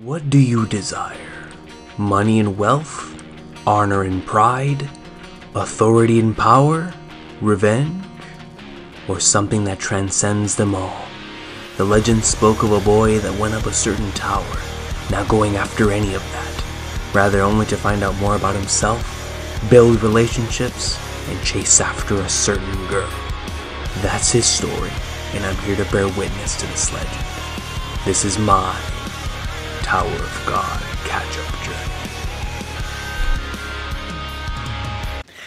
What do you desire? Money and wealth? Honor and pride? Authority and power? Revenge? Or something that transcends them all? The legend spoke of a boy that went up a certain tower, not going after any of that, rather only to find out more about himself, build relationships, and chase after a certain girl. That's his story, and I'm here to bear witness to this legend. This is my Tower of God catch-up journey.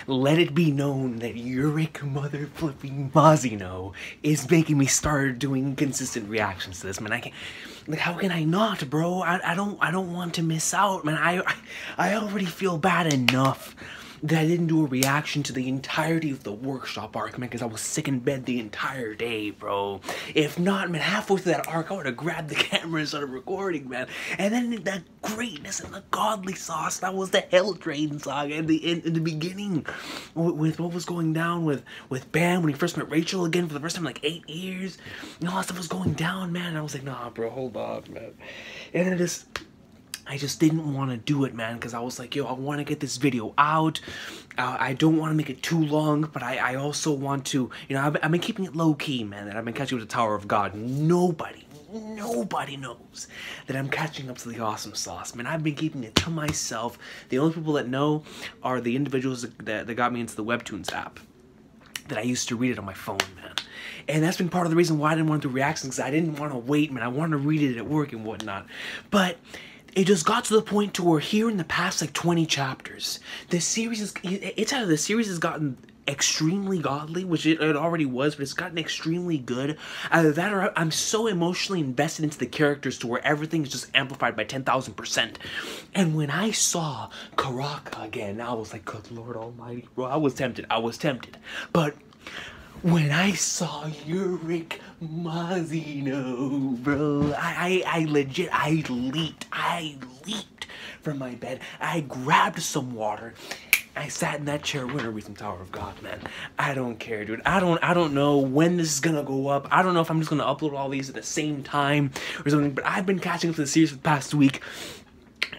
Let it be known that Yurik mother flipping Mazino is making me start doing consistent reactions to this, man. I can't, like, how can I not, bro? I don't want to miss out, man. I already feel bad enough that I didn't do a reaction to the entirety of the workshop arc, man, because I was sick in bed the entire day, bro. If not, man, halfway through that arc, I would have grabbed the camera and started recording, man. And then the greatness and the godly sauce, that was the Hell Train saga in the beginning, with what was going down with Bam when he first met Rachel again for the first time in like 8 years. And all that stuff was going down, man. And I was like, nah, bro, hold on, man. And then I just didn't want to do it, man, because I was like, yo, I want to get this video out. I don't want to make it too long, but I also want to, you know, I've been keeping it low-key, man, that I've been catching up to the Tower of God. Nobody knows that I'm catching up to the awesome sauce, man. I've been keeping it to myself. The only people that know are the individuals that got me into the Webtoons app, that I used to read it on my phone, man. And that's been part of the reason why I didn't want to do reactions, because I didn't want to wait, man. I wanted to read it at work and whatnot. But it just got to the point to where here in the past, like, 20 chapters, the series has gotten extremely godly, which it already was, but it's gotten extremely good. Either that or I'm so emotionally invested into the characters to where everything is just amplified by 10,000%. And when I saw Karaka again, I was like, good Lord Almighty, bro, I was tempted. But when I saw Yurik Mazino, bro, I leaped from my bed. I grabbed some water. I sat in that chair. We're gonna read some Tower of God, man. I don't care, dude. I don't know when this is gonna go up. I don't know if I'm just gonna upload all these at the same time or something, but I've been catching up to the series for the past week.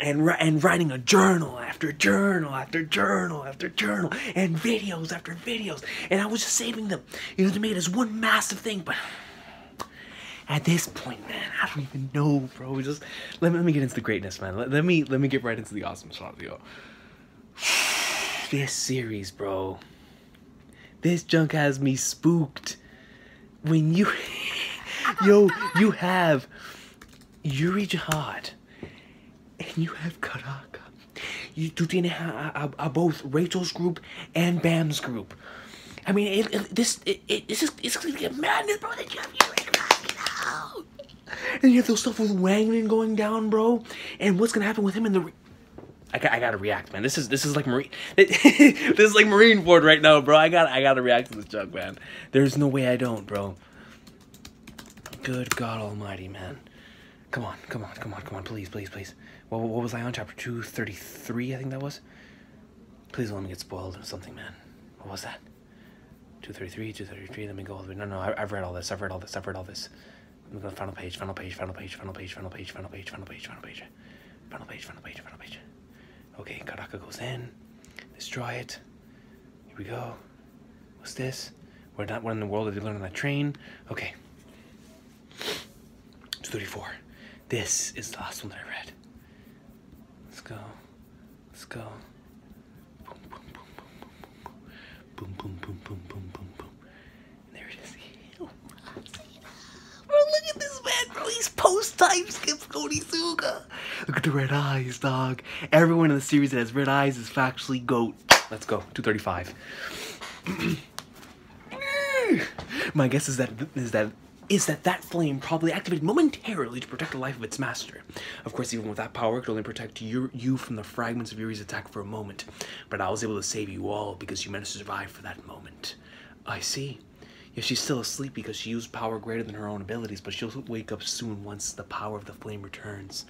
And writing a journal after journal after journal after journal, and videos after videos, and I was just saving them, you know, to make it as one massive thing. But at this point, man, I don't even know, bro. Just let me get into the greatness, man. Let me get right into the awesome shot, yo. This series, bro. This junk has me spooked. When you, yo, you have Yuri Jahad. And you have Karaka. You tiene a both Rachel's group and Bam's group. I mean, this is gonna get madness, bro. That you have Yurik, and you have those stuff with Wangman going down, bro. And what's gonna happen with him in the? I gotta react, man. This is like Marine. This is like Marineford right now, bro. I gotta react to this junk, man. There's no way I don't, bro. Good God Almighty, man. Come on, please. What was I on? Chapter 233, I think that was? Please don't let me get spoiled or something, man. What was that? 233, let me go all the way. No, I've read all this. Let me go to the final page. Okay, Karaka goes in. Destroy it. Here we go. What's this? We're in the world that they learned on that train. Okay. 234. This is the last one that I read. Let's go. Boom. And there it is. Bro, look at this man, bro. He's post-time skips Konosuga. Look at the red eyes, dog. Everyone in the series that has red eyes is factually GOAT. Let's go. 235. My guess is that flame probably activated momentarily to protect the life of its master. Of course, even with that power, it could only protect you from the fragments of Yuri's attack for a moment. But I was able to save you all because you managed to survive for that moment. I see. Yeah, she's still asleep because she used power greater than her own abilities, but she'll wake up soon once the power of the flame returns.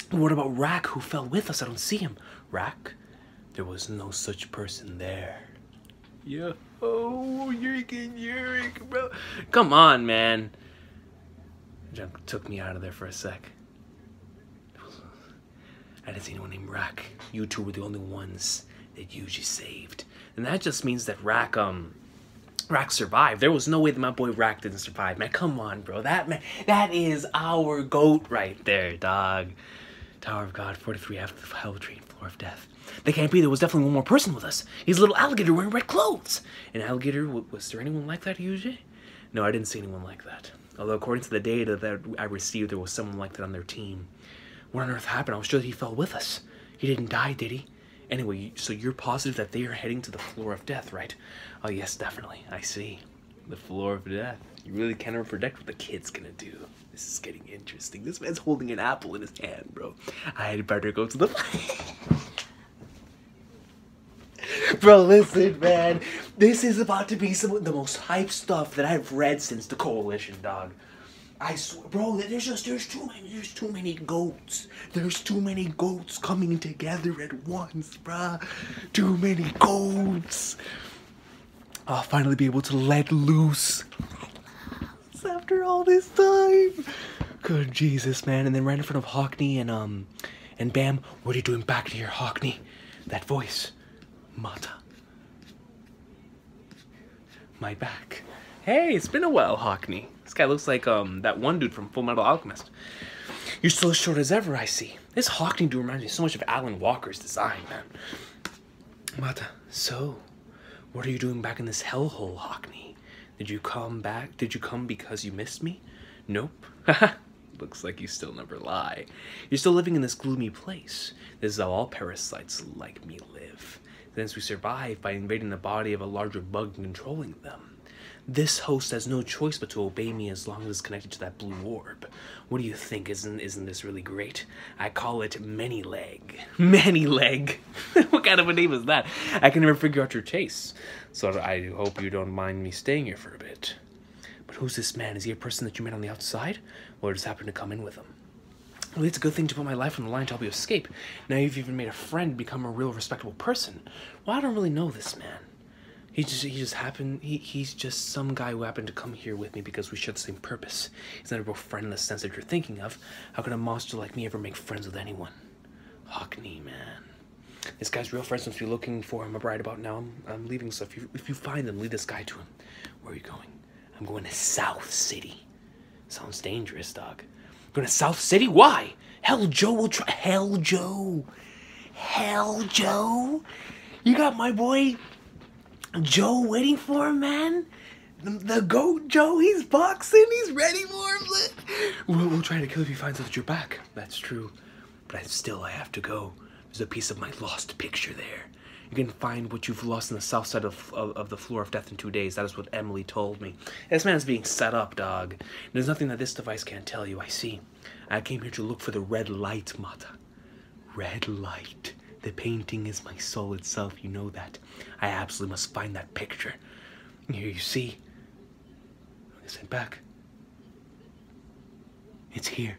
What about Rak, who fell with us? I don't see him. Rak? There was no such person there. Yo, Yurik, bro. Come on, man. Junk took me out of there for a sec. I didn't see anyone named Rack. You two were the only ones that you just saved. And that just means that Rack survived. There was no way that my boy Rack didn't survive. Man, come on, bro. That is our goat right there, dog. Tower of God, 43 after the hell tree, floor of death. They can't be. There was definitely one more person with us. He's a little alligator wearing red clothes. An alligator, was there anyone like that, UJ? No, I didn't see anyone like that. Although according to the data that I received, there was someone like that on their team. What on earth happened? I was sure that he fell with us. He didn't die, did he? Anyway, so you're positive that they are heading to the floor of death, right? Oh, yes, definitely. I see. The floor of death. You really cannot predict what the kid's gonna do. This is getting interesting. This man's holding an apple in his hand, bro. I had better go to the... Bro, listen, man. This is about to be some of the most hype stuff that I've read since the Coalition, dog. I swear, bro, there's too many goats. There's too many goats coming together at once, bruh. Too many goats. I'll finally be able to let loose after all this time. Good Jesus, man. And then right in front of Hockney and Bam, what are you doing back here, Hockney? That voice. Mata. My back. Hey, it's been a while, Hockney. This guy looks like that one dude from Full Metal Alchemist. You're still as short as ever, I see. This Hockney dude reminds me so much of Alan Walker's design, man. Mata, so, what are you doing back in this hellhole, Hockney? Did you come back? Did you come because you missed me? Nope. Looks like you still never lie. You're still living in this gloomy place. This is how all parasites like me live. Since we survive by invading the body of a larger bug and controlling them. This host has no choice but to obey me as long as it's connected to that blue orb. What do you think? Isn't this really great? I call it Many Leg. Many Leg? What kind of a name is that? I can never figure out your taste. So I hope you don't mind me staying here for a bit. But who's this man? Is he a person that you met on the outside? Or just happened to come in with him? Well, it's a good thing to put my life on the line to help you escape. Now you've even made a friend become a real respectable person. Well, I don't really know this man. He's just some guy who happened to come here with me because we share the same purpose. He's not a real friend in the sense that you're thinking of. How can a monster like me ever make friends with anyone? Hockney, man. This guy's real friends must be looking for him right about now. I'm leaving, so if you find them, lead this guy to him. Where are you going? I'm going to South City. Sounds dangerous, dog. Going to South City? Why? Hell, Joe will try. Hell, Joe. Hell, Joe. You got my boy Joe waiting for him, man. The goat Joe, he's boxing. He's ready for him. We'll try to kill if he finds out that you're back. That's true. But I have to go. There's a piece of my lost picture there. You can find what you've lost on the south side of the floor of death in 2 days. That is what Emily told me. This man's being set up, dog. There's nothing that this device can't tell you, I see. I came here to look for the red light, Mata. Red light. The painting is my soul itself, you know that. I absolutely must find that picture. Here you see. I sent back. It's here.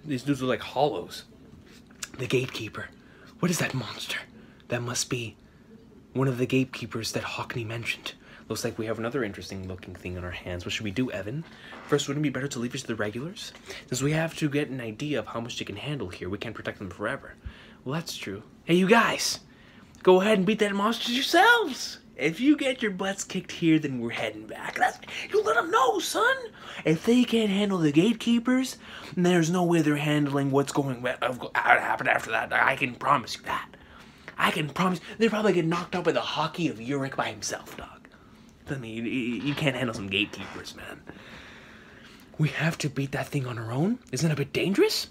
These dudes are like hollows. The gatekeeper. What is that monster? That must be one of the gatekeepers that Hockney mentioned. Looks like we have another interesting looking thing in our hands. What should we do, Evan? First, wouldn't it be better to leave it to the regulars? Since we have to get an idea of how much they can handle here, we can't protect them forever. Well, that's true. Hey, you guys! Go ahead and beat that monster yourselves! If you get your butts kicked here, then we're heading back. You let them know, son! If they can't handle the gatekeepers, then there's no way they're handling what's going to happen after that. I can promise you that. I can promise. They'll probably get knocked out by the hockey of Uric by himself, dog. I mean, you can't handle some gatekeepers, man. We have to beat that thing on our own? Isn't it a bit dangerous?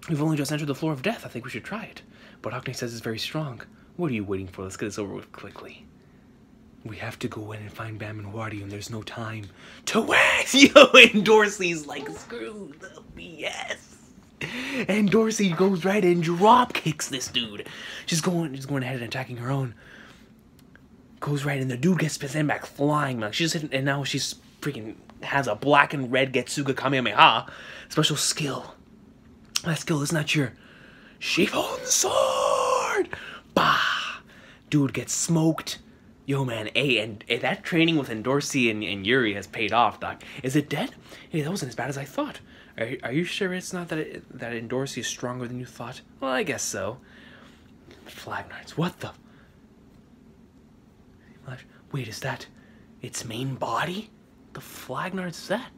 We've only just entered the floor of death. I think we should try it. But Hockney says it's very strong. What are you waiting for? Let's get this over with quickly. We have to go in and find Bam and Wardy, and there's no time to waste. Yo, and Dorsey's like, screw the BS. And Dorsey goes right and drop kicks this dude. She's going ahead and attacking her own. Goes right, and the dude gets sent back flying, man. She's hitting, and now she's freaking has a black and red Getsuga Kamehameha special skill. That skill is not your Shifon sword. Bah! Dude gets smoked. Yo, man, hey, and that training with Endorsi and Yuri has paid off, Doc. Is it dead? Hey, that wasn't as bad as I thought. Are you sure it's not that that Endorsi is stronger than you thought? Well, I guess so. Flagnards, what the? Wait, is that its main body? The Flagnards is that?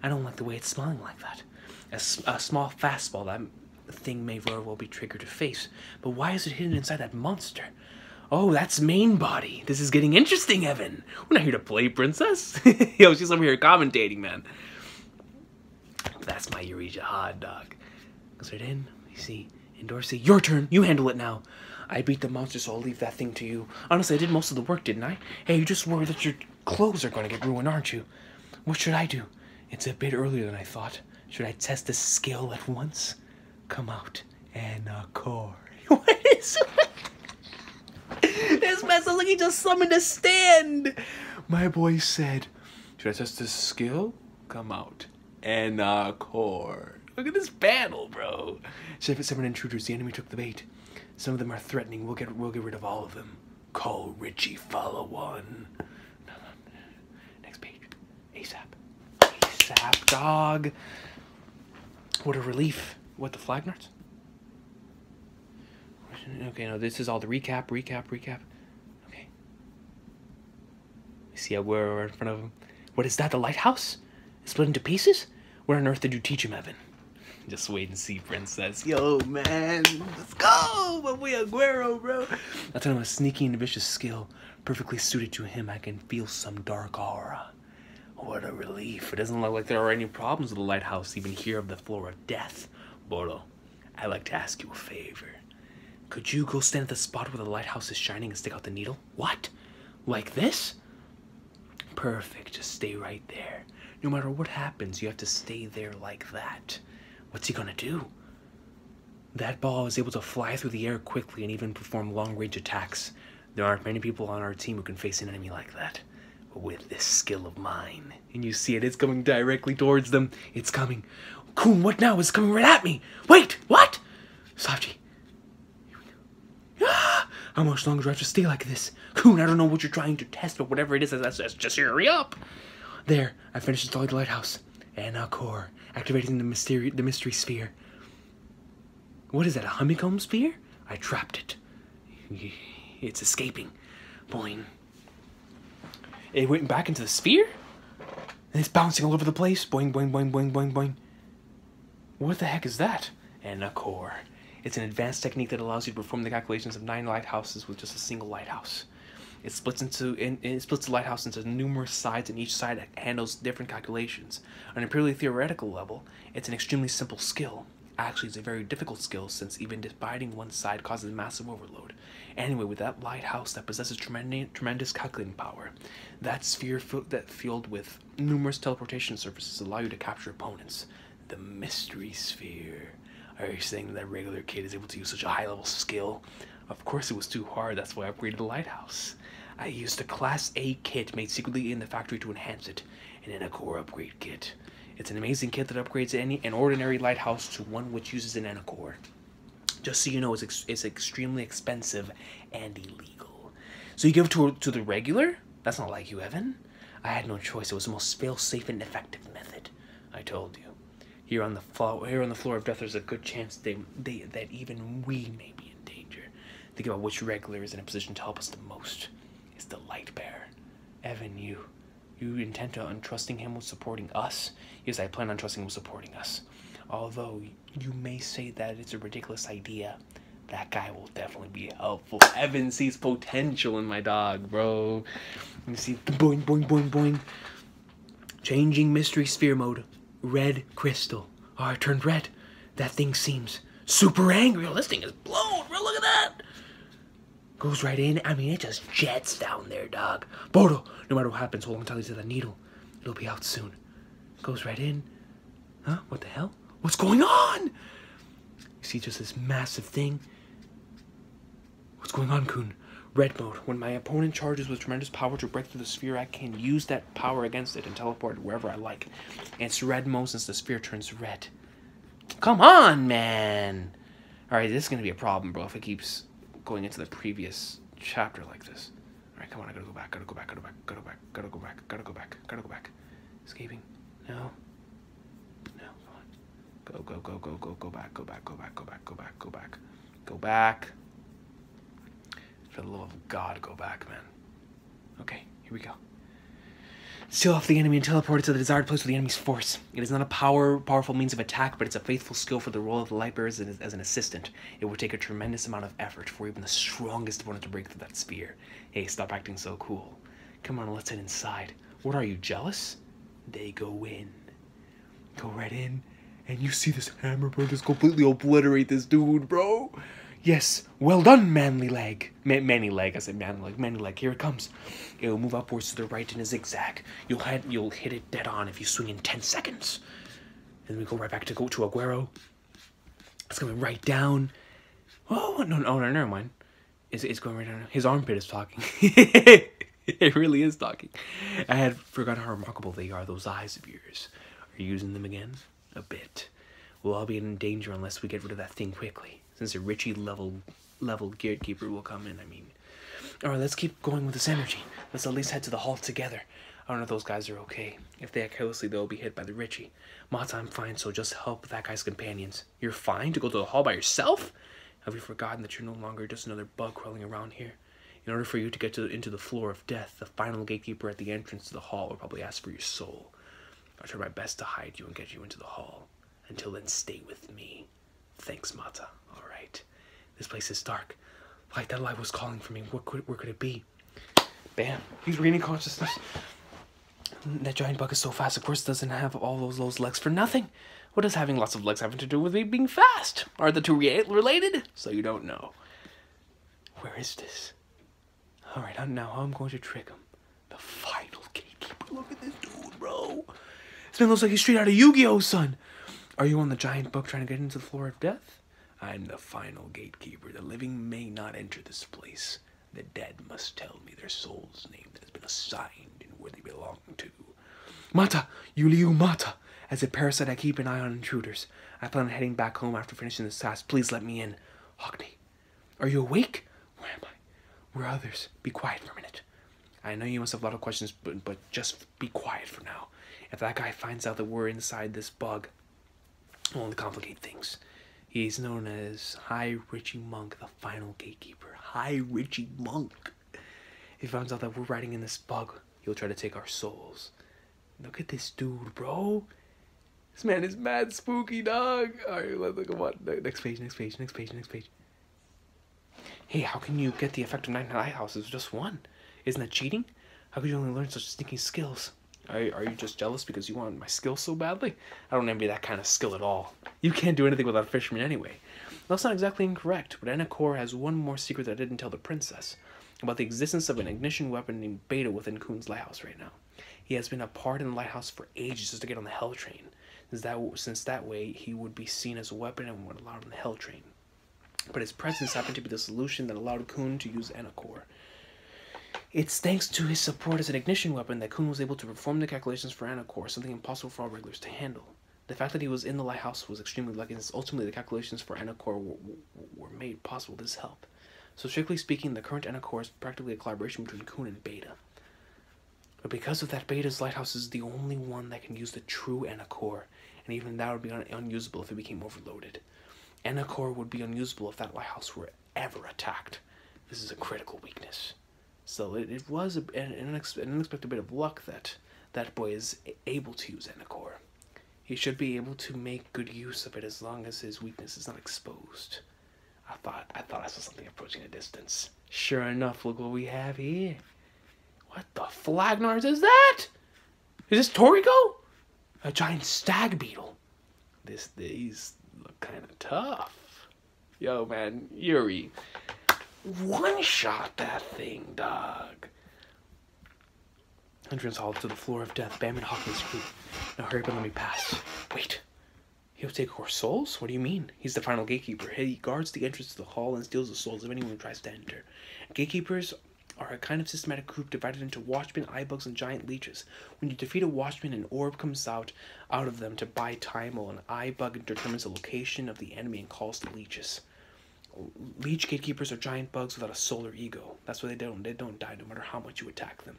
I don't like the way it's smelling like that. A small fastball, that thing may very well be triggered to face. But why is it hidden inside that monster? Oh, that's main body. This is getting interesting, Evan. We're not here to play, princess. Yo, she's over here commentating, man. That's my Yuri Jahad, dog. Goes right in. You see, Endorsi, your turn. You handle it now. I beat the monster, so I'll leave that thing to you. Honestly, I did most of the work, didn't I? Hey, you just worry that your clothes are going to get ruined, aren't you? What should I do? It's a bit earlier than I thought. Should I test this skill at once? Come out and core. What is it? This man sounds like he just summoned a stand. My boy said, should I test this skill? Come out and core. Look at this battle, bro. 7 intruders. The enemy took the bait. Some of them are threatening. We'll get rid of all of them. Call Richie, follow one. Next page. ASAP. ASAP, dog. What a relief. What, the Flagnards? Okay, no, this is all the recap. Okay. See how we're in front of him. What is that, the lighthouse? It's split into pieces? What on earth did you teach him, Evan? Just wait and see, princess. Yo, man, let's go! But we Aguero, bro. That's a sneaky and vicious skill. Perfectly suited to him, I can feel some dark aura. What a relief. It doesn't look like there are any problems with the lighthouse, even here of the floor of death. Boro, I'd like to ask you a favor. Could you go stand at the spot where the lighthouse is shining and stick out the needle? What? Like this? Perfect. Just stay right there. No matter what happens, you have to stay there like that. What's he gonna do? That ball is able to fly through the air quickly and even perform long-range attacks. There aren't many people on our team who can face an enemy like that. But with this skill of mine, and you see it's coming directly towards them. It's coming. Kuhn, what now? It's coming right at me. Wait, what? Savji. How much longer do I have to stay like this? Kuhn, I don't know what you're trying to test, but whatever it is, just hurry up. There, I finished installing the lighthouse. And now core, activating the mystery sphere. What is that, a honeycomb sphere? I trapped it. It's escaping. Boing. It went back into the sphere? And it's bouncing all over the place. Boing, boing, boing, boing, boing, boing. What the heck is that? And a core. It's an advanced technique that allows you to perform the calculations of 9 lighthouses with just a single lighthouse. It splits the lighthouse into numerous sides, and each side handles different calculations. On a purely theoretical level, it's an extremely simple skill. Actually, it's a very difficult skill, since even dividing one side causes massive overload. Anyway, with that lighthouse that possesses tremendous calculating power, that sphere filled with numerous teleportation surfaces allow you to capture opponents. The mystery sphere. Are you saying that regular kid is able to use such a high-level skill? Of course it was too hard, that's why I upgraded the lighthouse. I used a Class A kit made secretly in the factory to enhance it, an Core upgrade kit. It's an amazing kit that upgrades an ordinary lighthouse to one which uses an Core. Just so you know, it's extremely expensive and illegal. So you give it to the regular? That's not like you, Evan. I had no choice. It was the most fail-safe and effective method. I told you. Here on the floor of death, there's a good chance that even we may be in danger. Think about which regular is in a position to help us the most. It's the light bearer. Evan, you intend to untrusting him with supporting us? Yes, I plan on trusting him with supporting us. Although you may say that it's a ridiculous idea, that guy will definitely be helpful. Evan sees potential in my dog, bro. Let me see. Boing, boing, boing, boing. Changing mystery sphere mode. Red crystal. Oh, it turned red. That thing seems super angry. Oh, this thing is blown, bro. Look at that. Goes right in. I mean, it just jets down there, dog. Bodo, no matter what happens, hold on tightly to that needle. It'll be out soon. Goes right in. Huh? What the hell? What's going on? You see just this massive thing. What's going on, Kuhn? Red mode. When my opponent charges with tremendous power to break through the sphere, I can use that power against it and teleport wherever I like. And it's red mode since the sphere turns red. Come on, man! Alright, this is going to be a problem, bro, if it keeps going into the previous chapter like this. Alright, come on, I gotta go back, gotta go back, gotta go back, gotta go back, gotta go back, gotta go back, gotta go back. Escaping. No. No, come on. Go, go, go, go, go, go back, go back, go back, go back, go back, go back. Go back. For the love of God, go back, man. Okay, here we go. Seal off the enemy and teleport it to the desired place with the enemy's force. It is not a powerful means of attack, but it's a faithful skill for the role of the lightbearer as an assistant. It would take a tremendous amount of effort for even the strongest opponent to break through that sphere. Hey, stop acting so cool. Come on, let's head inside. What are you, jealous? They go in. Go right in, and you see this hammer, bro, just completely obliterate this dude, bro. Yes, well done, manly leg. Manly leg, I said manly leg. Manly leg, here it comes. It will move upwards to the right in a zigzag. You'll hit it dead on if you swing in 10 seconds. And then we go right back to Aguero. It's coming right down. Oh, no, never mind. It's going right down. His armpit is talking. It really is talking. I had forgotten how remarkable they are, those eyes of yours. Are you using them again? A bit. We'll all be in danger unless we get rid of that thing quickly. Since a Richie level gatekeeper will come in, I mean. Alright, let's keep going with this energy. Let's at least head to the hall together. I don't know if those guys are okay. If they act carelessly, they'll be hit by the Richie. Mata, I'm fine, so just help that guy's companions. You're fine to go to the hall by yourself? Have you forgotten that you're no longer just another bug crawling around here? In order for you to get into the floor of death, the final gatekeeper at the entrance to the hall will probably ask for your soul. I'll try my best to hide you and get you into the hall. Until then, stay with me. Thanks, Mata. Alright. This place is dark. Like that light was calling for me. Where could it be? Bam. He's regaining consciousness. That giant bug is so fast, of course, doesn't have all those legs for nothing. What does having lots of legs having to do with me being fast? Are the two related? So you don't know. Where is this? Alright, now I'm going to trick him. The final gatekeeper. Look at this dude, bro. This man looks like he's straight out of Yu-Gi-Oh, son. Are you on the giant bug trying to get into the floor of death? I'm the final gatekeeper. The living may not enter this place. The dead must tell me their soul's name that has been assigned and where they belong to. Mata! Yuliu Mata! As a parasite, I keep an eye on intruders. I plan on heading back home after finishing this task. Please let me in. Hockney, are you awake? Where am I? Where are others? Be quiet for a minute. I know you must have a lot of questions, but just be quiet for now. If that guy finds out that we're inside this bug, it'll only complicate things. He's known as High Richie Monk, the final gatekeeper. High Richie Monk. If he finds out that we're riding in this bug, he'll try to take our souls. Look at this dude, bro. This man is mad spooky, dog. Alright, let's go on. Next page. Hey, how can you get the effect of 9 lighthouses with just one? Isn't that cheating? How could you only learn such sneaky skills? Are you just jealous because you want my skill so badly? I don't envy that kind of skill at all. You can't do anything without a fisherman anyway. That's not exactly incorrect, but Enakor has one more secret that I didn't tell the princess. About the existence of an ignition weapon named Beta within Kuhn's lighthouse right now. He has been a part in the lighthouse for ages just to get on the Hell Train. Since that way, he would be seen as a weapon and would allowed on the Hell Train. But his presence happened to be the solution that allowed Kuhn to use Enakor. It's thanks to his support as an ignition weapon that Kuhn was able to perform the calculations for Enakor, something impossible for all regulars to handle. The fact that he was in the lighthouse was extremely lucky, since ultimately the calculations for Enakor were made possible with his help. So strictly speaking, the current Enakor is practically a collaboration between Kuhn and Beta. But because of that, Beta's lighthouse is the only one that can use the true Enakor, and even that would be unusable if it became overloaded. Enakor would be unusable if that lighthouse were ever attacked. This is a critical weakness. So it was an unexpected bit of luck that that boy is able to use Enakor. He should be able to make good use of it as long as his weakness is not exposed. I thought I saw something approaching a distance. Sure enough, look what we have here. What the flagnars is that? Is this Toriko? A giant stag beetle. These look kind of tough. Yo, man, Yuri. One-shot that thing, dog. Entrance hall to the floor of death. Bam and Hawkins group. Now hurry up and let me pass. Wait. He'll take our souls? What do you mean? He's the final gatekeeper. He guards the entrance to the hall and steals the souls of anyone who tries to enter. Gatekeepers are a kind of systematic group divided into watchmen, eyebugs, and giant leeches. When you defeat a watchman, an orb comes out of them to buy time, while an eyebug determines the location of the enemy and calls the leeches. Leech gatekeepers are giant bugs without a soul or ego. That's why they don't die no matter how much you attack them.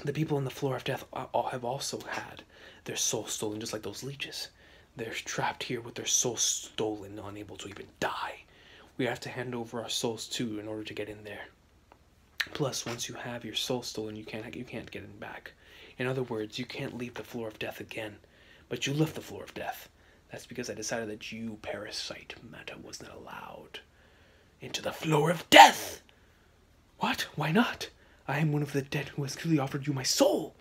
The people on the floor of death have also had their soul stolen, just like those leeches. They're trapped here with their soul stolen, unable to even die. We have to hand over our souls too in order to get in there. Plus, once you have your soul stolen, you can't get it back. In other words, you can't leave the floor of death again. But you left the floor of death. That's because I decided that you, parasite matter, was not allowed into the floor of death. What? Why not? I am one of the dead who has clearly offered you my soul.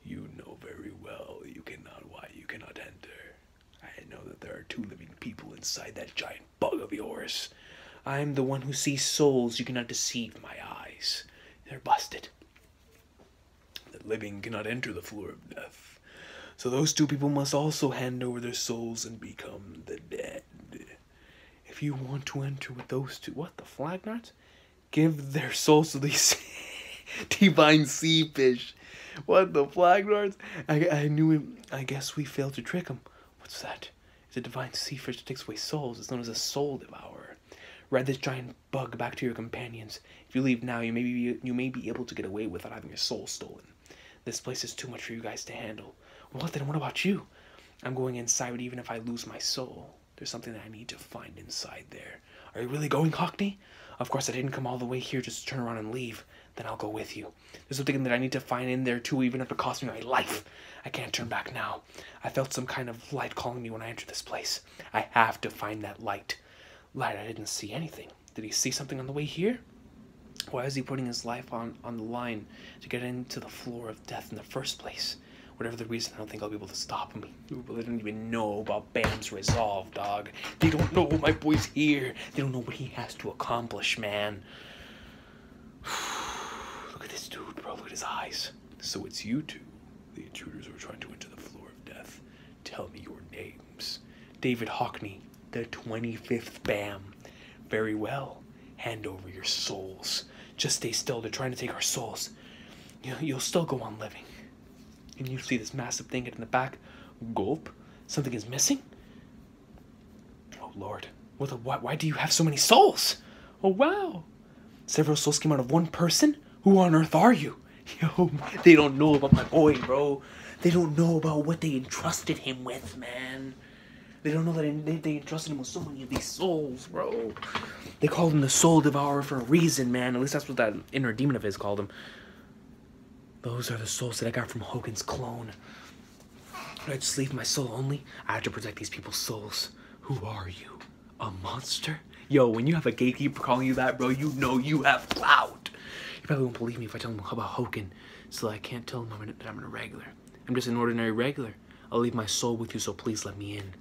You know very well why you cannot enter. I know that there are 2 living people inside that giant bug of yours. I am the one who sees souls. You cannot deceive my eyes. They're busted. The living cannot enter the floor of death. So those 2 people must also hand over their souls and become the dead. If you want to enter with those 2, what the flag knots? Give their souls to these divine sea fish. What the flag knots? I knew him. I guess we failed to trick him. What's that? It's a divine sea fish that takes away souls. It's known as a soul devourer. Ride this giant bug back to your companions. If you leave now, you may be able to get away without having your soul stolen. This place is too much for you guys to handle. Well, then what about you? I'm going inside, but even if I lose my soul, there's something that I need to find inside there. Are you really going, Cockney? Of course, I didn't come all the way here just to turn around and leave. Then I'll go with you. There's something that I need to find in there too, even if it costs me my life. I can't turn back now. I felt some kind of light calling me when I entered this place. I have to find that light. Light, I didn't see anything. Did he see something on the way here? Why is he putting his life on the line to get into the floor of death in the first place? Whatever the reason, I don't think I'll be able to stop him. They don't even know about Bam's resolve, dog. They don't know my boy's here. They don't know what he has to accomplish, man. Look at this dude, bro. Look at his eyes. So it's you 2, the intruders who are trying to enter the floor of death. Tell me your names. David Hockney, the 25th Bam. Very well. Hand over your souls. Just stay still. They're trying to take our souls. You'll still go on living. And you see this massive thing in the back. Gulp. Something is missing. Oh, Lord. Why do you have so many souls? Oh, wow. Several souls came out of one person? Who on earth are you? Yo, they don't know about my boy, bro. They don't know about what they entrusted him with, man. They don't know that they entrusted him with so many of these souls, bro. They called him the soul devourer for a reason, man. At least that's what that inner demon of his called him. Those are the souls that I got from Hogan's clone. Did I just leave my soul only? I have to protect these people's souls. Who are you? A monster? Yo, when you have a gatekeeper calling you that, bro, you know you have clout. You probably won't believe me if I tell him about Hogan. So I can't tell him that I'm a regular. I'm just an ordinary regular. I'll leave my soul with you, so please let me in.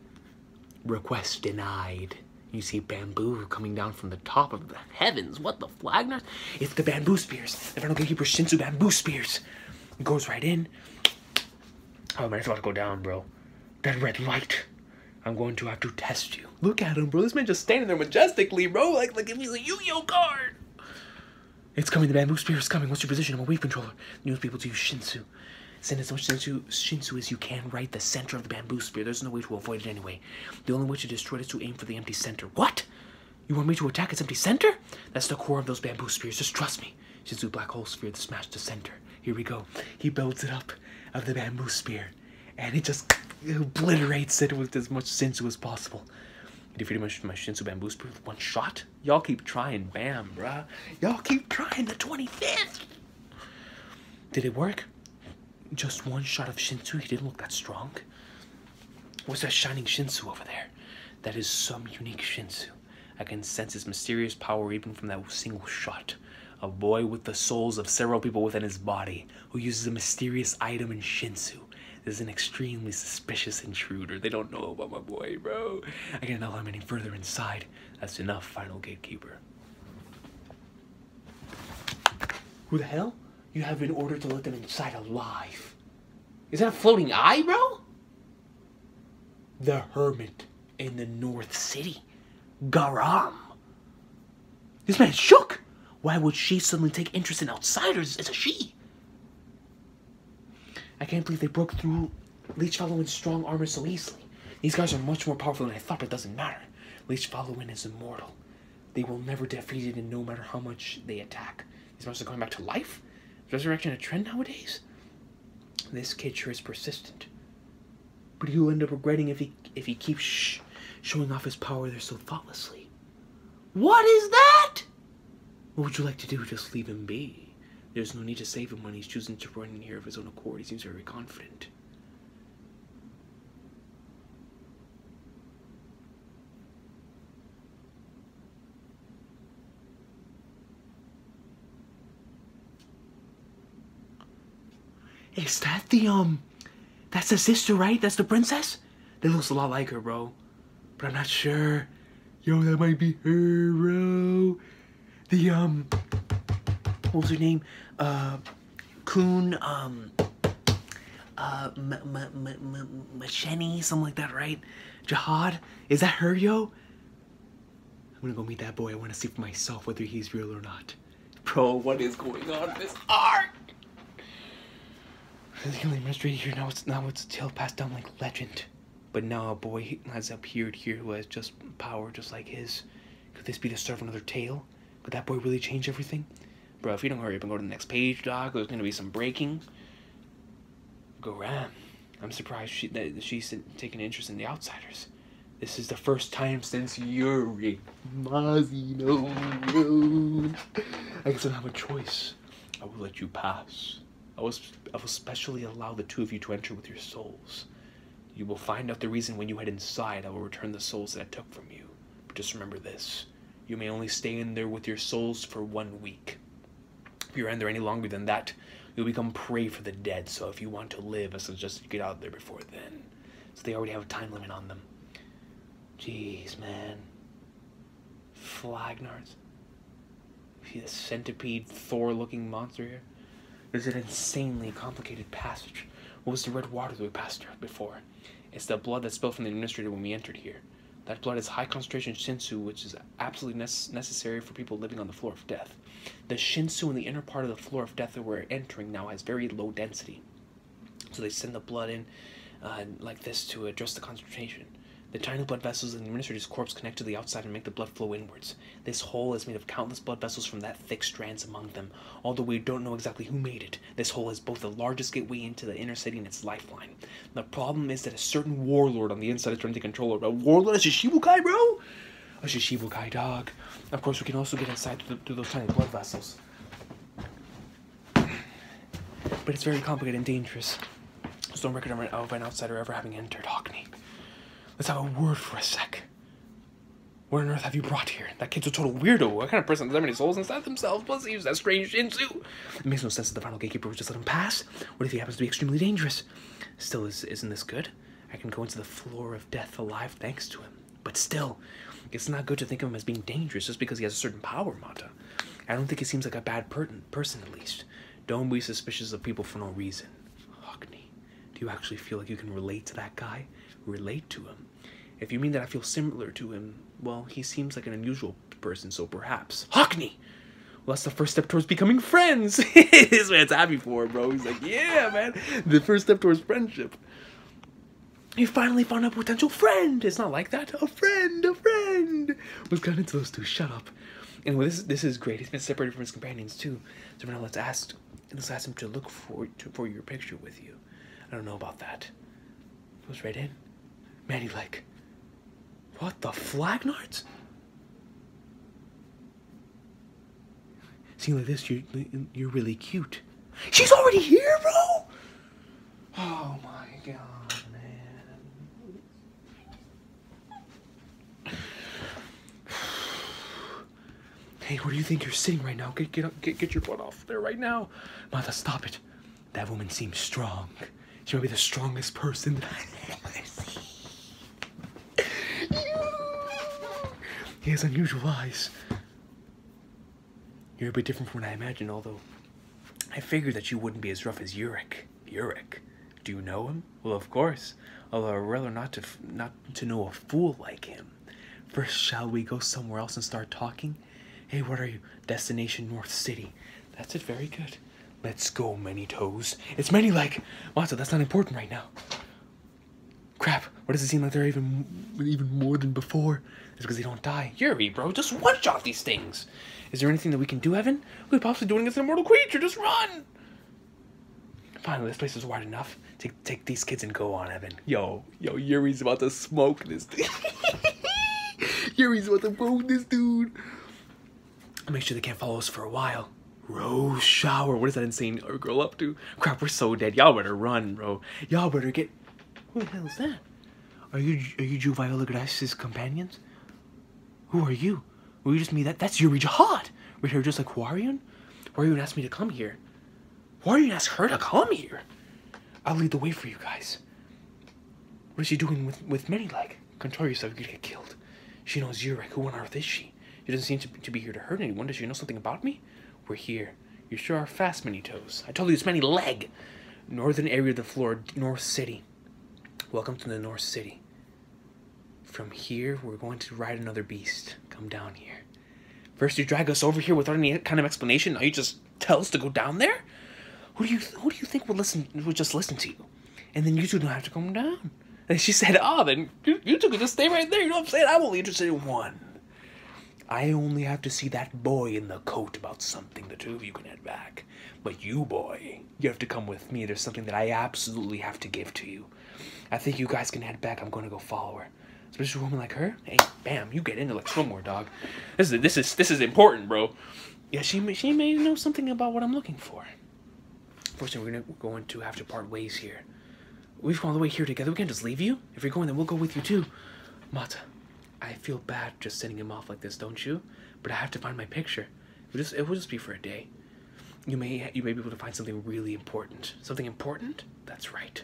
Request denied. You see bamboo coming down from the top of the heavens. What the flag knots? It's the bamboo spears. The Infernal Gatekeeper Shinsu bamboo spears. It goes right in. Oh man, it's about to go down, bro. That red light. I'm going to have to test you. Look at him, bro. This man just standing there majestically, bro. Like if he's a Yu-Gi-Oh card. It's coming. The bamboo spear is coming. What's your position? I'm a wave controller. News people to use Shinsu. Send as much Shinsu as you can right the center of the bamboo spear. There's no way to avoid it anyway. The only way to destroy it is to aim for the empty center. What? You want me to attack its empty center? That's the core of those bamboo spears. Just trust me. Shinsu black hole sphere to smash the center. Here we go. He builds it up of the bamboo spear. And it just obliterates it with as much Shinsu as possible. I defeated my Shinsu bamboo spear with one shot. Y'all keep trying. Bam, bruh. Y'all keep trying. The 25th. Did it work? Just one shot of Shinsu? He didn't look that strong. What's that shining Shinsu over there? That is some unique Shinsu. I can sense his mysterious power even from that single shot. A boy with the souls of several people within his body who uses a mysterious item in Shinsu. This is an extremely suspicious intruder. They don't know about my boy, bro. I can't allow him any further inside. That's enough, final gatekeeper. Who the hell? You have been ordered to let them inside alive. Is that a floating eye, bro? The Hermit in the North City. Garam. This man's shook. Why would she suddenly take interest in outsiders? It's a she. I can't believe they broke through Leech Following's strong armor so easily. These guys are much more powerful than I thought, but it doesn't matter. Leech following is immortal. They will never defeat it, and no matter how much they attack. These monsters are going back to life? Is resurrection a trend nowadays? This kid sure is persistent. But he'll end up regretting if he keeps showing off his power there so thoughtlessly. What is that? What would you like to do? Just leave him be. There's no need to save him when he's choosing to run in here of his own accord. He seems very confident. Is that that's the sister, right? That's the princess? That looks a lot like her, bro. But I'm not sure. Yo, that might be her, bro. The, what was her name? Kuhn, Macheni, something like that, right? Jahad? Is that her, yo? I'm gonna go meet that boy. I wanna see for myself whether he's real or not. Bro, what is going on in this arc? The only mystery here now it's a tale passed down like legend. But now a boy has appeared here who has just power just like his. Could this be the start of another tale? Could that boy really change everything? Bro, if you don't hurry up and go to the next page, dog, there's gonna be some breaking. Go Ram. I'm surprised that she's taking an interest in the outsiders. This is the first time since Yuri. Mazino. I guess I don't have a choice. I will let you pass. I will specially allow the two of you to enter with your souls. You will find out the reason when you head inside. I will return the souls that I took from you. But just remember this. You may only stay in there with your souls for 1 week. If you're in there any longer than that, you'll become prey for the dead. So if you want to live, I suggest you get out there before then. So they already have a time limit on them. Jeez, man. Flagnards. See the centipede, Thor-looking monster here? There's an insanely complicated passage. What was the red water that we passed through before? It's the blood that spilled from the administrator when we entered here. That blood is high concentration Shinsu, which is absolutely necessary for people living on the floor of death. The Shinsu in the inner part of the floor of death that we're entering now has very low density. So they send the blood in like this to address the concentration. The tiny blood vessels in the administrator's corpse connect to the outside and make the blood flow inwards. This hole is made of countless blood vessels from that thick strands among them. Although we don't know exactly who made it, this hole is both the largest gateway into the inner city and its lifeline. The problem is that a certain warlord on the inside is trying to take control of it. A warlord? A Shishibukai, bro? A Shishibukai, dog. Of course, we can also get inside through those tiny blood vessels. But it's very complicated and dangerous. There's no record of an outsider ever having entered Hockney. Let's have a word for a sec. What on earth have you brought here? That kid's a total weirdo. What kind of person has that many souls inside themselves? Plus, he uses that strange Shinsu. It makes no sense that the final gatekeeper would just let him pass. What if he happens to be extremely dangerous? Still, isn't this good? I can go into the floor of death alive thanks to him. But still, it's not good to think of him as being dangerous just because he has a certain power, Mata. I don't think he seems like a bad person, at least. Don't be suspicious of people for no reason. Hockney, do you actually feel like you can relate to that guy? Relate to him? If you mean that I feel similar to him, well, he seems like an unusual person, so perhaps. Hockney! Well, that's the first step towards becoming friends! This man's happy for it, bro. He's like, yeah, man. The first step towards friendship. You finally found a potential friend! It's not like that. A friend! What's got into those two? Shut up. Anyway, this is great. He's been separated from his companions, too. So now let's ask him to look for your picture with you. I don't know about that. Goes right in. Man, like... What the Flagnards? Seeing like this, you're really cute. She's already here, bro! Oh my god, man. Hey, where do you think you're sitting right now? Get your butt off there right now. Mata, stop it. That woman seems strong. She might be the strongest person that I've ever seen. He has unusual eyes. You're a bit different from what I imagined, although I figured that you wouldn't be as rough as Yurik. Yurik? Do you know him? Well, of course. Although I'd rather not to know a fool like him. First, shall we go somewhere else and start talking? Hey, what are you? Destination North City. That's it, very good. Let's go, Many Toes. It's Many like... Mata, that's not important right now. Crap. Or does it seem like they're even more than before? It's because they don't die. Yuri, bro, just one-shot these things. Is there anything that we can do, Evan? We could possibly do against an immortal creature. Just run! Finally, this place is wide enough. Take these kids and go on, Evan. Yo, Yuri's about to smoke this dude. Yuri's about to smoke this dude. I'll make sure they can't follow us for a while. Rose shower. What is that insane girl up to? Crap, we're so dead. Y'all better run, bro. Y'all better get... Who the hell is that? Are you Jew Viola Grace's companions? Who are you? Will you just meet that? That's Yuri Jahad. We're here just like Huarian. Huarian asked me to come here. Huarian asked her to come here. I'll lead the way for you guys. What is she doing with Many-Leg? Control yourself, you could get killed. She knows Yuri. Who on earth is she? She doesn't seem to be here to hurt anyone. Does she know something about me? We're here. You sure are fast, Many Toes. I told you it's Many-Leg. Northern area of the floor, North City. Welcome to the North City. From here, we're going to ride another beast. Come down here. First you drag us over here without any kind of explanation. Now you just tell us to go down there? Who do you think would just listen to you? And then you two don't have to come down. And she said, oh, then you two can just stay right there. You know what I'm saying? I'm only interested in one. I only have to see that boy in the coat about something. The two of you can head back. But you, boy, you have to come with me. There's something that I absolutely have to give to you. I think you guys can head back. I'm going to go follow her. Especially a woman like her. Hey, bam, you get into like swimwear, dog. This is important, bro. Yeah, she may know something about what I'm looking for. Unfortunately, we're going to have to part ways here. We've come all the way here together. We can't just leave you. If you're going, then we'll go with you too. Mata, I feel bad just sending him off like this, don't you? But I have to find my picture. It will just be for a day. You may be able to find something really important. Something important? That's right.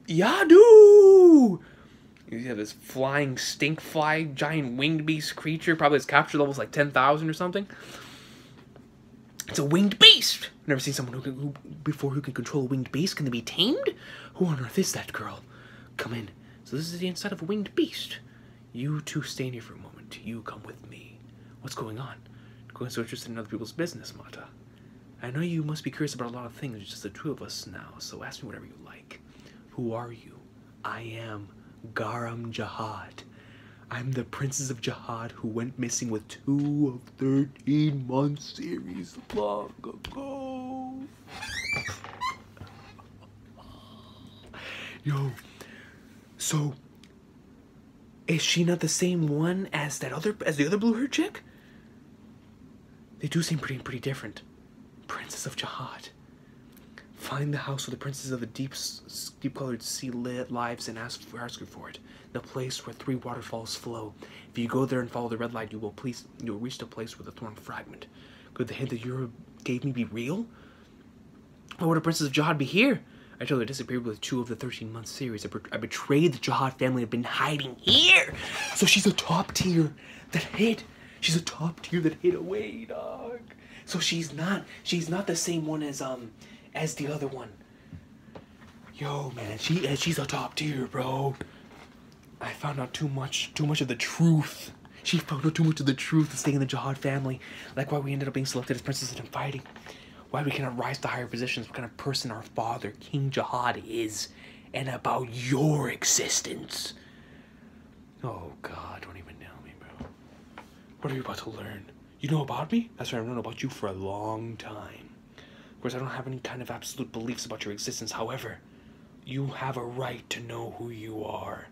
Yadu! You have this flying stink fly, giant winged beast creature. Probably his capture level's like 10,000 or something. It's a winged beast! I've never seen someone who can control a winged beast. Can they be tamed? Who on earth is that girl? Come in. So this is the inside of a winged beast. You two stay in here for a moment. You come with me. What's going on? You're going so interested in other people's business, Mata. I know you must be curious about a lot of things. It's just the two of us now, so ask me whatever you like. Who are you? I am Garam Jahad. I'm the Princess of Jahad who went missing with 2 of 13-month series long ago. Yo, so is she not the same one as the other blue-haired chick? They do seem pretty different. Princess of Jahad. Find the house where the princesses of the deep-colored sea lives and ask her for it. The place where 3 waterfalls flow. If you go there and follow the red light, you will reach the place with the thorn fragment. Could the hint that you gave me be real? Why would a princess of Jahad be here? I told her I disappeared with 2 of the 13-month series. I betrayed the Jahad family and have been hiding here. So she's a top tier that hid. She's a top tier that hid away, dog. So she's not the same one as the other one. Yo, man, she's a top tier, bro. I found out too much of the truth. She found out too much of the truth of staying in the Jahad family. Like why we ended up being selected as princesses and fighting. Why we cannot rise to higher positions. What kind of person our father, King Jahad, is. And about your existence. Oh, God, don't even tell me, bro. What are you about to learn? You know about me? That's right, I've known about you for a long time. Of course, I don't have any kind of absolute beliefs about your existence. However, you have a right to know who you are.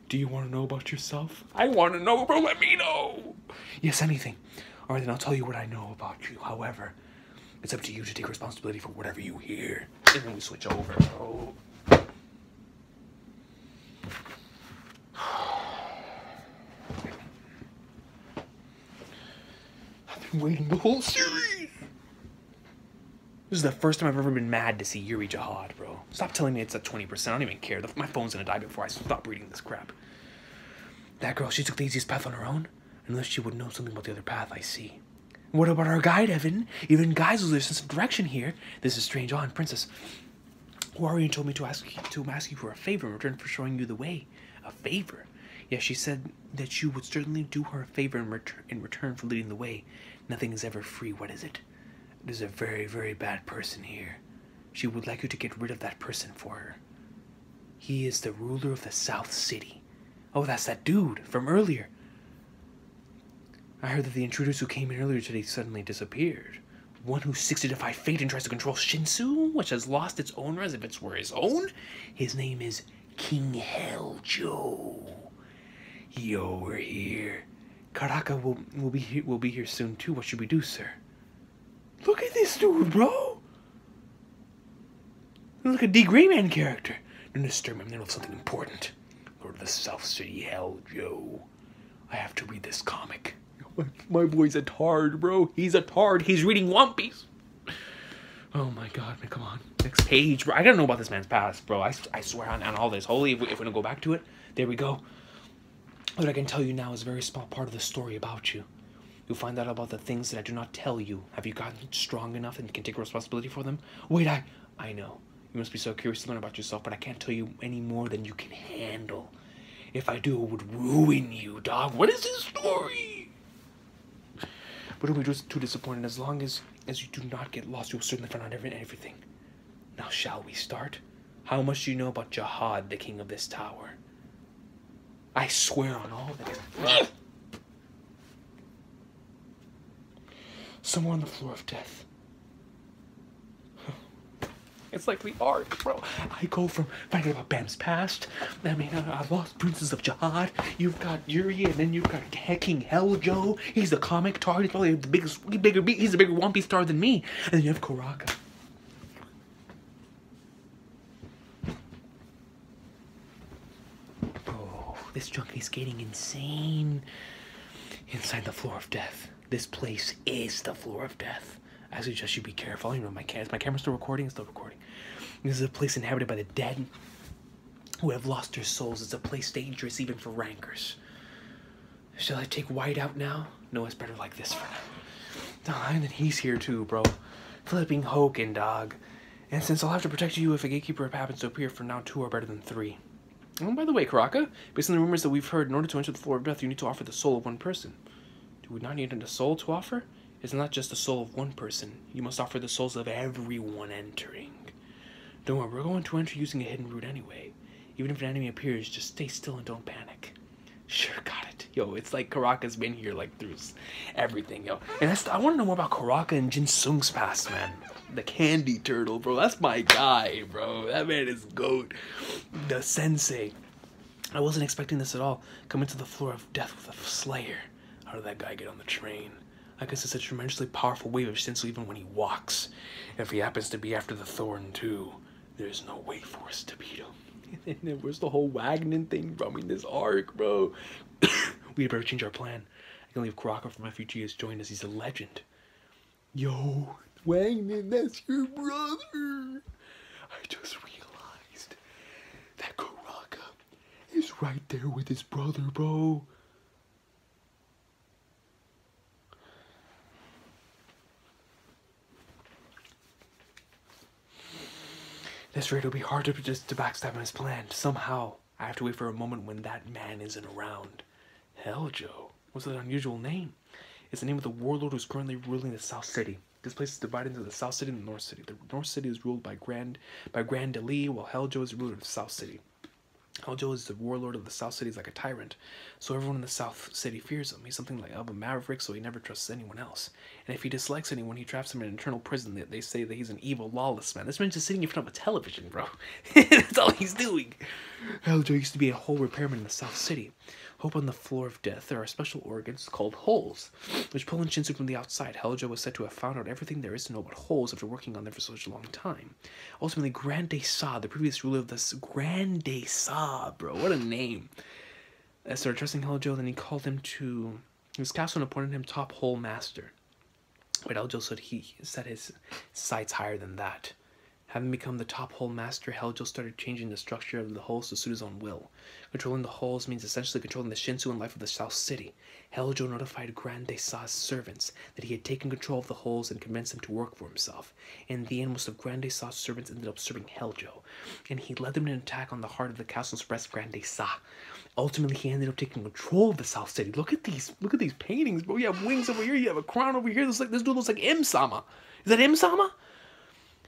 Do you want to know about yourself? I want to know, bro. Let me know. Yes, anything. All right, then I'll tell you what I know about you. However, it's up to you to take responsibility for whatever you hear. And then we switch over, bro. I've been waiting the whole series. This is the first time I've ever been mad to see Yuri Jahad, bro. Stop telling me it's at 20%. I don't even care. My phone's gonna die before I stop reading this crap. That girl, she took the easiest path on her own. Unless she would know something about the other path, I see. What about our guide, Evan? Even guides lose their sense of direction here. This is strange on, Princess. Warrior told me to ask you for a favor in return for showing you the way. A favor? Yes, she said that you would certainly do her a favor in return for leading the way. Nothing is ever free. What is it? There's a very, very bad person here. She would like you to get rid of that person for her. He is the ruler of the South City. Oh, that's that dude from earlier. I heard that the intruders who came in earlier today suddenly disappeared. One who seeks to defy fate and tries to control Shinsu, which has lost its owner as if it were his own. His name is King Heljo. Yo, we're here. Karaka will be here soon too. What should we do, sir? Look at this dude, bro. Look like a D. Greyman character. Don't disturb him. I'm in the middle of something important. Lord of the South City, Heljo. I have to read this comic. My boy's a tard, bro. He's a tard. He's reading One Piece. Oh my god, man, come on. Next page, bro. I gotta know about this man's past, bro. I swear on all this. Holy, if we're gonna go back to it, there we go. What I can tell you now is a very small part of the story about you. You'll find out about the things that I do not tell you. Have you gotten strong enough and can take responsibility for them? Wait, I know. You must be so curious to learn about yourself, but I can't tell you any more than you can handle. If I do, it would ruin you, dog. What is this story? But don't be just too disappointed. As long as you do not get lost, you'll certainly find out everything. Now, shall we start? How much do you know about Jahad, the king of this tower? I swear on all that. Somewhere on the floor of death. It's like the arc, bro. I go from finding out about Bam's past. I mean, I've lost Princes of Jahad. You've got Yuri, and then you've got King Heljo. He's the comic tar. He's probably the biggest, he's a bigger One Piece star than me. And then you have Kuraka. Oh, this junkie's getting insane. Inside the floor of death. This place is the floor of death. I suggest you be careful. You know, is my camera still recording? It's still recording. This is a place inhabited by the dead who have lost their souls. It's a place dangerous even for rankers. Shall I take White out now? No, it's better like this for now. Oh, and then he's here too, bro. Flipping Hoken, dog. And since I'll have to protect you if a gatekeeper happens to appear, for now 2 are better than 3. Oh, by the way, Kuraka, based on the rumors that we've heard, in order to enter the floor of death, you need to offer the soul of one person. Do we not need a soul to offer? It's not just the soul of one person. You must offer the souls of everyone entering. Don't worry, we're going to enter using a hidden route anyway. Even if an enemy appears, just stay still and don't panic. Sure, got it. Yo, it's like Karaka's been here like through everything, yo. And I want to know more about Kuraka and Jin Sung's past, man. The candy turtle, bro. That's my guy, bro. That man is GOAT. The sensei. I wasn't expecting this at all. Coming to the floor of death with a slayer. How did that guy get on the train? I guess it's a tremendously powerful wave of Shinsu even when he walks. If he happens to be after the thorn too, there's no way for us to beat him. And then where's the whole Wagner thing, bro? I mean, this arc, bro. We had better change our plan. I can leave Kuraka from refugees join us. He's a legend. Yo, Wagner, that's your brother. I just realized that Kuraka is right there with his brother, bro. This rate will be hard to backstab him as planned. Somehow, I have to wait for a moment when that man isn't around. Heljo? What's that unusual name? It's the name of the warlord who's currently ruling the South City. This place is divided into the South City and the North City. The North City is ruled by Grand Ali, while Heljo is ruler of the South City. Heljo is the warlord of the South City, is like a tyrant, so everyone in the South City fears him. He's something like of a maverick, so he never trusts anyone else. And if he dislikes anyone, he traps him in an eternal prison. They say that he's an evil, lawless man. This man's just sitting in front of a television, bro. That's all he's doing. Heljo used to be a hole repairman in the South City. Hope on the floor of death, there are special organs called holes, which pull in Shinsu from the outside. Heljo was said to have found out everything there is to know about holes after working on them for such a long time. Ultimately, Grande Sa, the previous ruler of this Grande Sa, bro, what a name. Started trusting Heljo, then he called him to his castle and appointed him top hole master. But Heljo said he set his sights higher than that. Having become the top hole master, Heljo started changing the structure of the holes to suit his own will. Controlling the holes means essentially controlling the Shinsu and life of the South City. Heljo notified Grande Sa's servants that he had taken control of the holes and convinced them to work for himself. In the end, most of Grande Sa's servants ended up serving Heljo, and he led them in an attack on the heart of the castle to suppress Grande Sa. Ultimately, he ended up taking control of the South City. Look at these paintings, bro. You have wings over here, you have a crown over here. This dude looks like M-sama. Is that M-sama?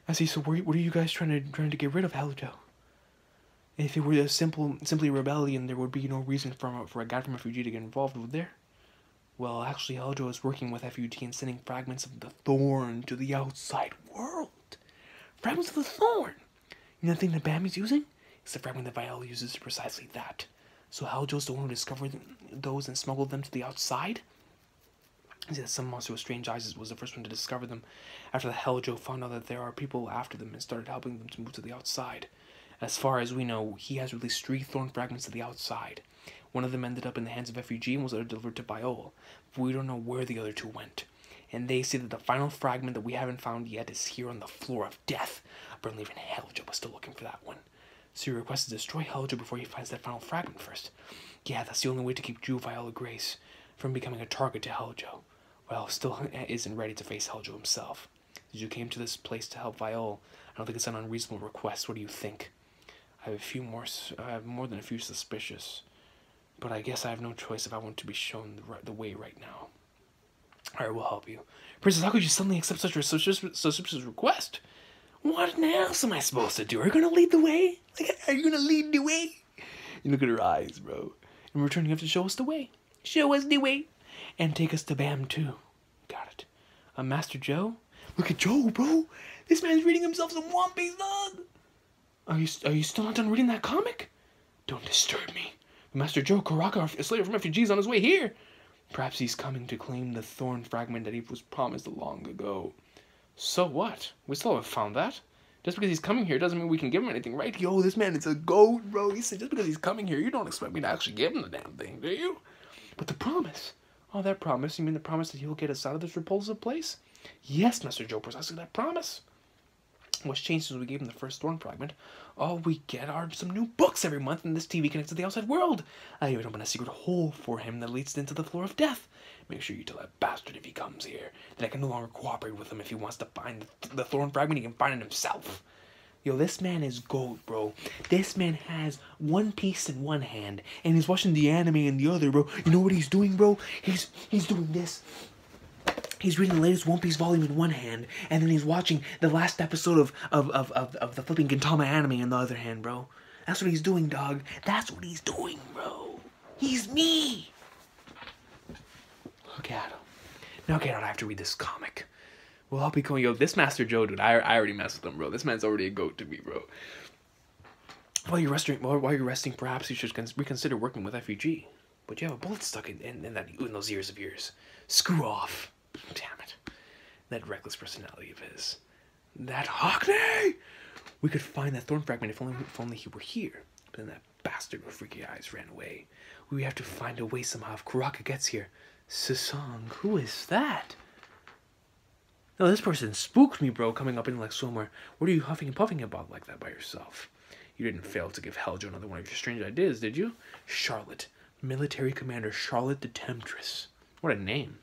I see. So what are you guys trying to get rid of, Heljo? If it were a simply rebellion, there would be no reason for a guy from FUG to get involved, would there? Well, actually, Heljo is working with FUG and sending fragments of the thorn to the outside world. Fragments of the thorn! You know the thing that Bam is using? It's the fragment that Viola uses precisely that. So Heljo's the one who discovered those and smuggled them to the outside? Is that some monster with strange eyes was the first one to discover them after the Heljo found out that there are people after them and started helping them to move to the outside. As far as we know, he has released 3 thorn fragments to the outside. One of them ended up in the hands of FUG and was later delivered to Viola, but we don't know where the other 2 went. And they say that the final fragment that we haven't found yet is here on the floor of death. Apparently even Heljo was still looking for that one. So your request is to destroy Heljo before he finds that final fragment first. Yeah, that's the only way to keep Drew Viola Grace from becoming a target to Heljo. Well, still isn't ready to face Heljo himself. Since you came to this place to help Viola, I don't think it's an unreasonable request. What do you think? I have more than a few suspicious, but I guess I have no choice if I want to be shown the way right now. Alright, we'll help you. Princess, how could you suddenly accept such a suspicious request? What else am I supposed to do? Are you gonna lead the way? Like, are you gonna lead the way? You look at her eyes, bro. In return, you have to show us the way. Show us the way. And take us to Bam, too. Got it. Master Joe? Look at Joe, bro. This man's reading himself some One Piece, dog. Are you still not done reading that comic? Don't disturb me. Master Joe Kuraka, a slayer from refugees, on his way here. Perhaps he's coming to claim the thorn fragment that he was promised long ago. So what? We still haven't found that. Just because he's coming here doesn't mean we can give him anything, right? Yo, this man is a goat, bro. He said just because he's coming here, you don't expect me to actually give him the damn thing, do you? But the promise. Oh, that promise? You mean the promise that he'll get us out of this repulsive place? Yes, Master Joe, precisely that promise. What's changed since we gave him the first thorn fragment? All we get are some new books every month, and this TV connects to the outside world. I even opened a secret hole for him that leads into the floor of death. Make sure you tell that bastard if he comes here that I can no longer cooperate with him. If he wants to find the thorn fragment, he can find it himself. Yo, this man is gold, bro. This man has One Piece in one hand, and he's watching the anime in the other, bro. You know what he's doing, bro? He's doing this. He's reading the latest One Piece volume in one hand, and then he's watching the last episode of the flipping Gintama anime in the other hand, bro. That's what he's doing, dog. That's what he's doing, bro. He's me. Look at him. Now get out. I have to read this comic. Well, I'll be going, yo, this Master Joe, dude, I already messed with him, bro. This man's already a goat to me, bro. While you're resting, perhaps you should reconsider working with FUG. But you have a bullet stuck in those ears of yours. Screw off. Damn it. That reckless personality of his. That Hockney! We could find that thorn fragment if only he were here. But then that bastard with freaky eyes ran away. We have to find a way somehow if Kuraka gets here. Sasang, who is that? No, this person spooked me, bro, coming up in like somewhere. What are you huffing and puffing about like that by yourself? You didn't fail to give Heljo another one of your strange ideas, did you? Charlotte. Military Commander Charlotte the Temptress. What a name.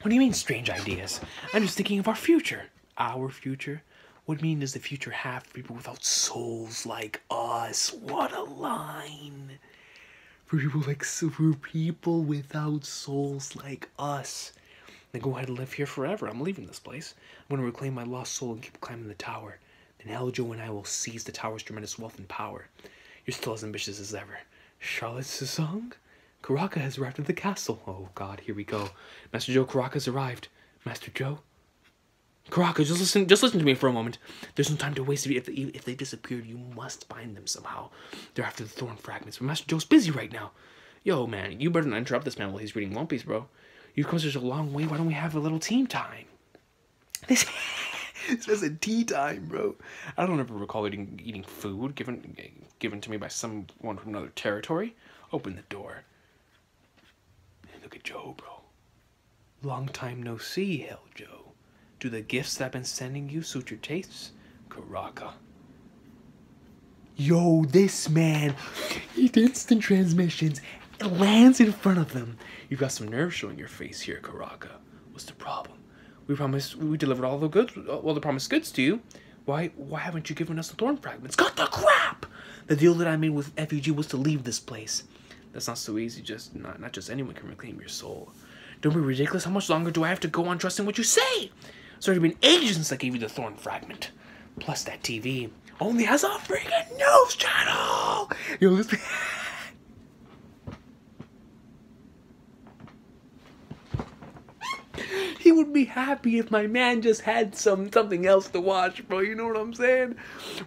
What do you mean, strange ideas? I'm just thinking of our future. Our future? What meaning does the future have for people without souls like us? What a line. For people without souls like us. Then go ahead and live here forever. I'm leaving this place. I'm going to reclaim my lost soul and keep climbing the tower. Then Heljo and I will seize the tower's tremendous wealth and power. You're still as ambitious as ever. Charlotte Sasang? Kuraka has arrived at the castle. Oh god, here we go. Master Joe, Kuraka's arrived. Master Joe? Kuraka, just listen to me for a moment. There's no time to waste. If they disappeared, you must find them somehow. They're after the thorn fragments, but Master Joe's busy right now. Yo, man, you better not interrupt this man while he's reading One Piece, bro. You've come such a long way, why don't we have a little team time? This is a tea time, bro. I don't ever recall eating food given to me by someone from another territory. Open the door. Look at Joe, bro. Long time no see, Heljo. Do the gifts that I've been sending you suit your tastes? Kuraka. Yo, this man, he instant transmissions. It lands in front of them. You've got some nerve showing your face here, Kuraka. What's the problem? We delivered all the promised goods to you. Why haven't you given us the thorn fragments? Cut the crap! The deal that I made with FUG was to leave this place. That's not so easy. Not just anyone can reclaim your soul. Don't be ridiculous. How much longer do I have to go on trusting what you say? It's already been ages since I gave you the thorn fragment. Plus that TV. only has a freaking news channel. Yo, this. He would be happy if my man just had something else to watch, bro. You know what I'm saying?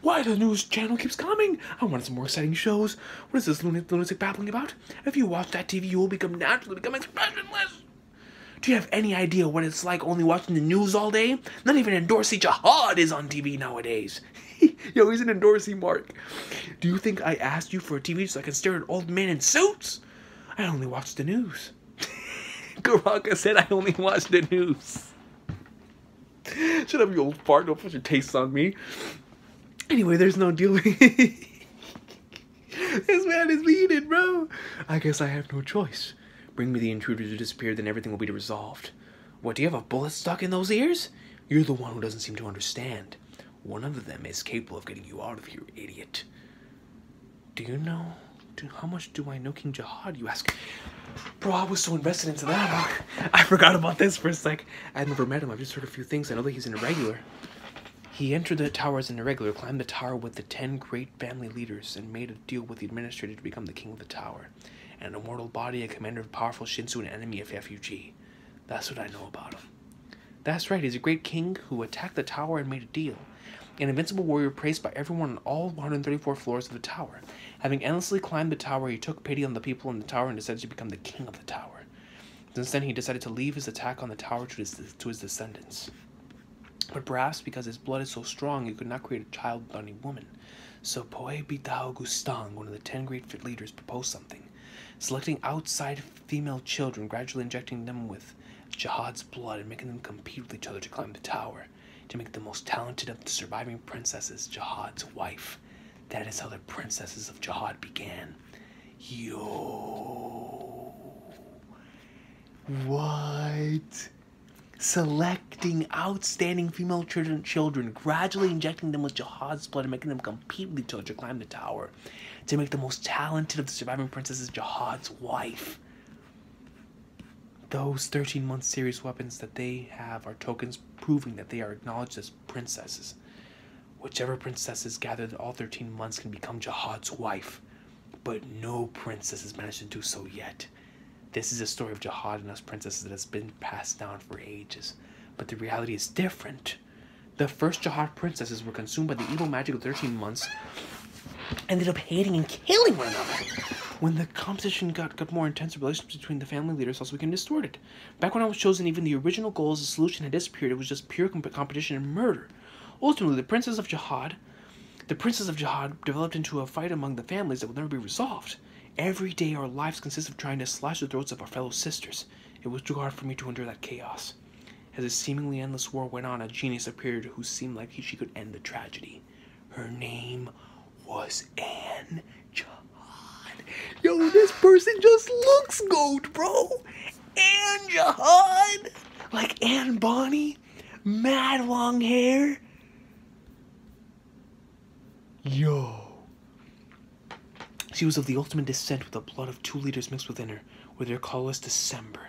Why the news channel keeps coming? I want some more exciting shows. What is this lunatic babbling about? If you watch that TV, you will naturally become expressionless. Do you have any idea what it's like only watching the news all day? Not even endorsing Jahad is on TV nowadays. Yo, he's an endorsing Mark. Do you think I asked you for a TV so I can stare at old men in suits? I only watch the news. Garaka said I only watch the news. Shut up, you old fart. Don't put your tastes on me. Anyway, there's no deal. This man is heated, bro. I guess I have no choice. Bring me the intruders who disappeared, then everything will be resolved. What, do you have a bullet stuck in those ears? You're the one who doesn't seem to understand. One of them is capable of getting you out of here, idiot. Do you know? How much do I know King Jahad, you ask? Bro, I was so invested into that. I forgot about this for a sec. I've never met him. I've just heard a few things. I know that he's an irregular. He entered the tower as an irregular, climbed the tower with the 10 great family leaders, and made a deal with the administrator to become the king of the tower. And an immortal body, a commander of powerful Shinsu, an enemy of FUG. That's what I know about him. That's right, he's a great king who attacked the tower and made a deal. An invincible warrior praised by everyone on all 134 floors of the tower. Having endlessly climbed the tower, he took pity on the people in the tower and decided to become the king of the tower. Since then, he decided to leave his attack on the tower to his descendants. But perhaps because his blood is so strong, he could not create a child without any woman. So Poe Bitao Gustang, one of the 10 great leaders, proposed something. Selecting outside female children, gradually injecting them with Jahad's blood and making them compete with each other to climb the tower. To make the most talented of the surviving princesses Jahad's wife. That is how the princesses of Jahad began. Yo. What? Selecting outstanding female children, gradually injecting them with Jahad's blood and making them compete with each other to climb the tower. To make the most talented of the surviving princesses Jahad's wife. Those 13-month series weapons that they have are tokens proving that they are acknowledged as princesses. Whichever princesses gathered all 13 months can become Jahad's wife. But no princess has managed to do so yet. This is a story of Jahad and us princesses that has been passed down for ages. But the reality is different. The first Jahad princesses were consumed by the evil magic of 13 months, ended up hating and killing one another. When the competition got more intense, the relationships between the family leaders also became distorted. Back when I was chosen, even the original goal as a solution had disappeared. It was just pure competition and murder. Ultimately, the Princess of Jahad developed into a fight among the families that would never be resolved. Every day, our lives consist of trying to slash the throats of our fellow sisters. It was too hard for me to endure that chaos. As this seemingly endless war went on, a genius appeared who seemed like she could end the tragedy. Her name was Anne Jahad. Yo, this person just looks goat, bro. Anne Jahad. Like Anne Bonny. Mad long hair. Yo. She was of the ultimate descent with the blood of 2 leaders mixed within her, with their colorless December.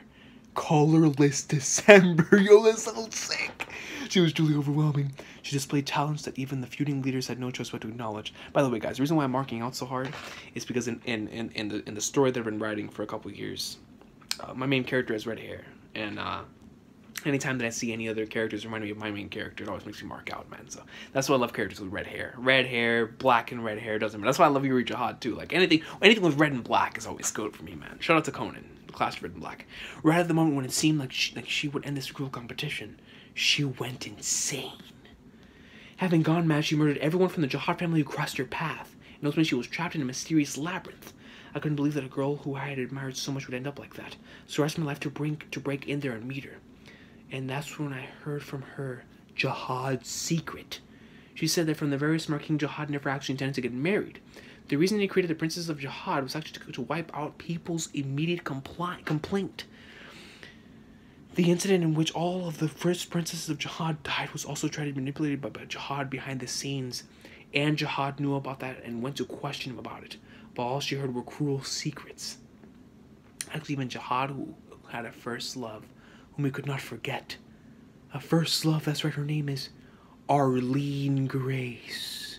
Colorless December. Yo, that sounds sick. She was truly overwhelming. She displayed talents that even the feuding leaders had no choice but to acknowledge. By the way, guys, the reason why I'm marking out so hard is because in the story that I've been writing for a couple of years, my main character has red hair, and anytime that I see any other characters remind me of my main character, it always makes me mark out, man. So that's why I love characters with red hair, black and red hair doesn't matter. That's why I love Yuri Jahad too. Like anything with red and black is always good for me, man. Shout out to Conan, the class of red and black. Right at the moment when it seemed like she would end this cruel competition, she went insane. Having gone mad, she murdered everyone from the Jahad family who crossed her path, and ultimately she was trapped in a mysterious labyrinth. I couldn't believe that a girl who I had admired so much would end up like that, so I asked my life to break in there and meet her. And that's when I heard from her Jahad's secret. She said that from the very smart King Jahad never actually intended to get married. The reason he created the Princess of Jahad was actually to wipe out people's immediate complaint. The incident in which all of the first princesses of Jahad died was also tried to be manipulated by Jahad behind the scenes. And Jahad knew about that and went to question him about it. But all she heard were cruel secrets. Actually, even Jahad, who had a first love, whom he could not forget. A first love, that's right, her name is Arlene Grace.